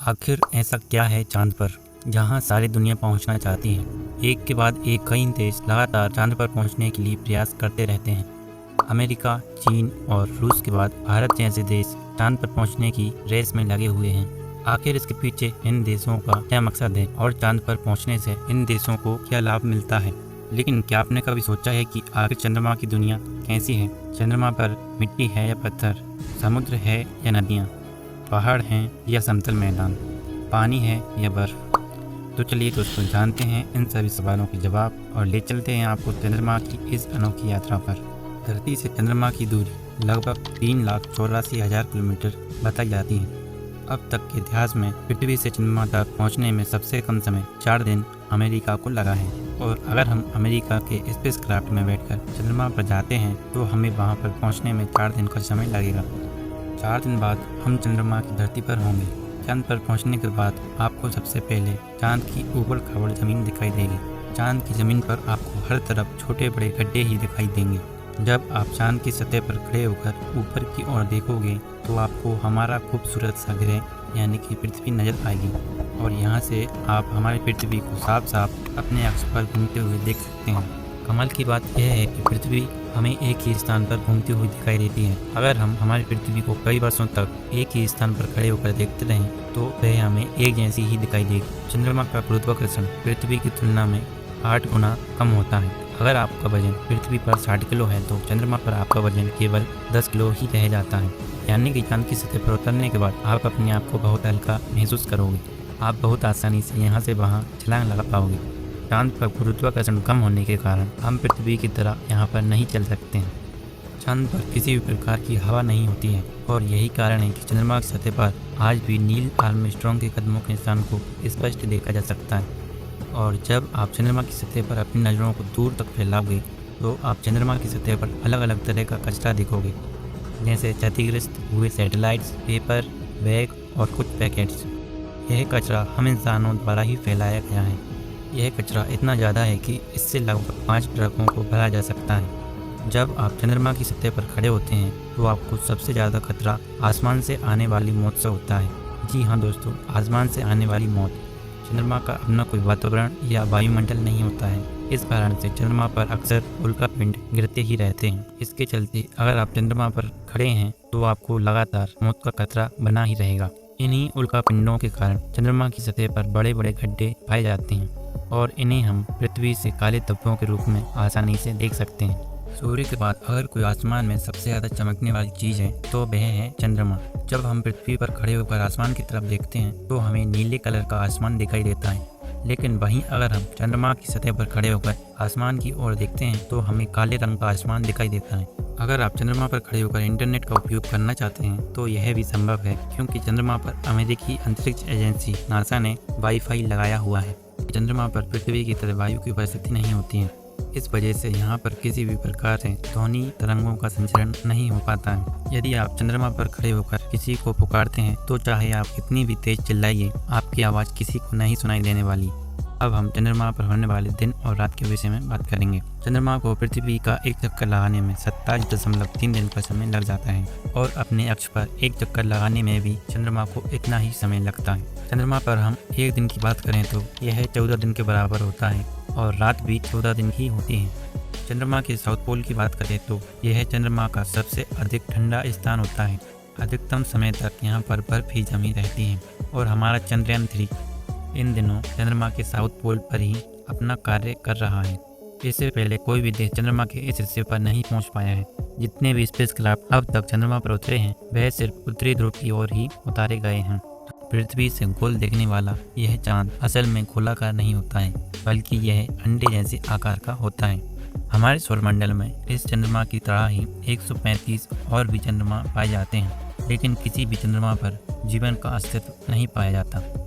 आखिर ऐसा क्या है चांद पर जहां सारी दुनिया पहुंचना चाहती है। एक के बाद एक कई देश लगातार चांद पर पहुंचने के लिए प्रयास करते रहते हैं। अमेरिका, चीन और रूस के बाद भारत जैसे देश चांद पर पहुंचने की रेस में लगे हुए हैं। आखिर इसके पीछे इन देशों का क्या मकसद है और चांद पर पहुंचने से इन देशों को क्या लाभ मिलता है। लेकिन क्या आपने कभी सोचा है कि आखिर चंद्रमा की दुनिया कैसी है? चंद्रमा पर मिट्टी है या पत्थर, समुद्र है या नदियाँ, पहाड़ हैं या समतल मैदान, पानी है या बर्फ? तो चलिए दोस्तों, जानते हैं इन सभी सवालों के जवाब और ले चलते हैं आपको चंद्रमा की इस अनोखी यात्रा पर। धरती से चंद्रमा की दूरी लगभग 3,84,000 किलोमीटर बताई जाती है। अब तक के इतिहास में पृथ्वी से चंद्रमा तक पहुंचने में सबसे कम समय 4 दिन अमेरिका को लगा है। और अगर हम अमेरिका के स्पेसक्राफ्ट में बैठकर चंद्रमा पर जाते हैं तो हमें वहां पर पहुंचने में 4 दिन का समय लगेगा। 4 दिन बाद हम चंद्रमा की धरती पर होंगे। चांद पर पहुंचने के बाद आपको सबसे पहले चांद की ऊबड़ खाबड़ जमीन दिखाई देगी। चांद की जमीन पर आपको हर तरफ छोटे बड़े गड्ढे ही दिखाई देंगे। जब आप चांद की सतह पर खड़े होकर ऊपर की ओर देखोगे तो आपको हमारा खूबसूरत सा ग्रह यानी कि पृथ्वी नजर आएगी। और यहाँ से आप हमारी पृथ्वी को साफ साफ अपने अक्ष पर घूमते हुए देख सकते हैं। कमाल की बात यह है कि पृथ्वी हमें एक ही स्थान पर घूमती हुई दिखाई देती है। अगर हम हमारी पृथ्वी को कई वर्षों तक एक ही स्थान पर खड़े होकर देखते रहें तो वह हमें एक जैसी ही दिखाई देगी। चंद्रमा का गुरुत्वाकर्षण पृथ्वी की तुलना में 8 गुना कम होता है। अगर आपका वजन पृथ्वी पर 60 किलो है तो चंद्रमा पर आपका वजन केवल 10 किलो ही रह जाता है। यानी कि चांद की सतह पर उतरने के बाद आप अपने आप को बहुत हल्का महसूस करोगे। आप बहुत आसानी से यहाँ से वहाँ छलांग लगा पाओगे। चांद पर गुरुत्वाकर्षण कम होने के कारण हम पृथ्वी की तरह यहाँ पर नहीं चल सकते हैं। चांद पर किसी भी प्रकार की हवा नहीं होती है और यही कारण है कि चंद्रमा की सतह पर आज भी नील आर्मस्ट्रांग के कदमों के निशान को स्पष्ट देखा जा सकता है। और जब आप चंद्रमा की सतह पर अपनी नज़रों को दूर तक फैलाओगे तो आप चंद्रमा की सतह पर अलग अलग तरह का कचरा देखोगे, जैसे क्षतिग्रस्त हुए सैटेलाइट्स, पेपर, बैग और कुछ पैकेट्स। यह कचरा हम इंसानों द्वारा ही फैलाया गया है। यह कचरा इतना ज़्यादा है कि इससे लगभग 5 ट्रकों को भरा जा सकता है। जब आप चंद्रमा की सतह पर खड़े होते हैं तो आपको सबसे ज़्यादा खतरा आसमान से आने वाली मौत से होता है। जी हाँ दोस्तों, आसमान से आने वाली मौत। चंद्रमा का अपना कोई वातावरण या वायुमंडल नहीं होता है। इस कारण से चंद्रमा पर अक्सर उल्कापिंड गिरते ही रहते हैं। इसके चलते अगर आप चंद्रमा पर खड़े हैं तो आपको लगातार मौत का खतरा बना ही रहेगा। इन्हीं उल्कापिंडों के कारण चंद्रमा की सतह पर बड़े बड़े गड्ढे पाए जाते हैं और इन्हें हम पृथ्वी से काले धब्बों के रूप में आसानी से देख सकते हैं। सूर्य के बाद अगर कोई आसमान में सबसे ज़्यादा चमकने वाली चीज़ है तो वह है चंद्रमा। जब हम पृथ्वी पर खड़े होकर आसमान की तरफ देखते हैं तो हमें नीले कलर का आसमान दिखाई देता है। लेकिन वहीं अगर हम चंद्रमा की सतह पर खड़े होकर आसमान की ओर देखते हैं तो हमें काले रंग का आसमान दिखाई देता है। अगर आप चंद्रमा पर खड़े होकर इंटरनेट का उपयोग करना चाहते हैं तो यह भी संभव है, क्योंकि चंद्रमा पर अमेरिकी अंतरिक्ष एजेंसी नासा ने वाईफाई लगाया हुआ है। चंद्रमा पर पृथ्वी की तरह वायु की उपस्थिति नहीं होती है। इस वजह से यहाँ पर किसी भी प्रकार से ध्वनि तरंगों का संचरण नहीं हो पाता है। यदि आप चंद्रमा पर खड़े होकर किसी को पुकारते हैं तो चाहे आप कितनी भी तेज चिल्लाइए, आपकी आवाज़ किसी को नहीं सुनाई देने वाली। अब हम चंद्रमा पर होने वाले दिन और रात के विषय में बात करेंगे। चंद्रमा को पृथ्वी का एक चक्कर लगाने में 27.3 दिन का समय लग जाता है और अपने अक्ष पर एक चक्कर लगाने में भी चंद्रमा को इतना ही समय लगता है। चंद्रमा पर हम एक दिन की बात करें तो यह 14 दिन के बराबर होता है और रात भी 14 दिन की होती है। चंद्रमा के साउथ पोल की बात करें तो यह चंद्रमा का सबसे अधिक ठंडा स्थान होता है। अधिकतम समय तक यहाँ पर बर्फ ही जमी रहती है और हमारा चंद्रयान 3 इन दिनों चंद्रमा के साउथ पोल पर ही अपना कार्य कर रहा है। इससे पहले कोई भी देश चंद्रमा के इस हिस्से पर नहीं पहुंच पाया है। जितने भी स्पेसक्राफ्ट अब तक चंद्रमा पर उतरे हैं वह सिर्फ उत्तरी ध्रुव की ओर ही उतारे गए हैं। पृथ्वी से गोल देखने वाला यह चांद असल में गोलाकार नहीं होता है, बल्कि यह अंडे जैसे आकार का होता है। हमारे सौरमंडल में इस चंद्रमा की तरह ही 135 और भी चंद्रमा पाए जाते हैं, लेकिन किसी भी चंद्रमा पर जीवन का अस्तित्व नहीं पाया जाता।